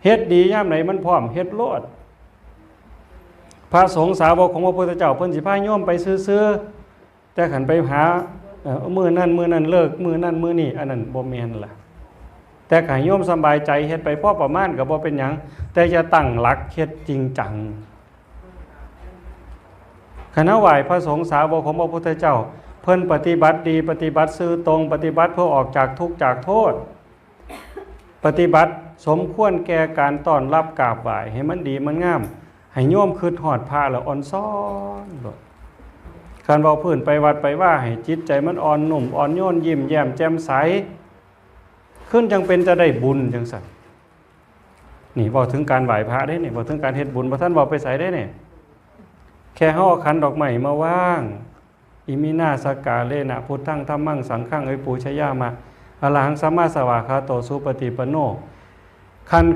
เฮ็ดดีย่ามไหนมันพร้อมเฮ็ดโลดพระสงฆ์สาวกของพระพุทธเจ้าเพิ่นสิพาโยมไปซื้อๆแต่ขันไปหามื้อนั้นเลิกมื้อนั้นมื้อนี้อันนั้นบ่แม่นล่ะแต่ให้โยมสบายใจเฮ็ดไปพอประมาณก็บ่เป็นหยังแต่อย่าตั้งหลักเฮ็ดจริงจังคณะไหว้พระสงฆ์สาวกของพระพุทธเจ้าเพิ่นปฏิบัติดีปฏิบัติซื่อตรงปฏิบัติเพื่อออกจากทุกข์จากโทษปฏิบัติสมควรแก่การต้อนรับกราบไหว้ให้มันดีมันงามให้โยมคิดฮอดพระแล้วอ่อนซ้อนการเว้าพื้นไปวัดไปว่าให้จิตใจมันอ่อนนุ่มอ่อนโยนยิ้มแย้มแจ่มใสขึ้นจังเป็นจะได้บุญจังซั่นนี่บอกถึงการไหว้พระได้นี่บอกถึงการเฮ็ดบุญบ่ท่านบอกไปไสได้นี่แค่เฮาขันดอกไม้มาว่างอิมินาสกาเลนะพุทธังธัมมังสังฆังปูชยามะอรหังสัมมาสวากขาโตสุปฏิปันโนคัน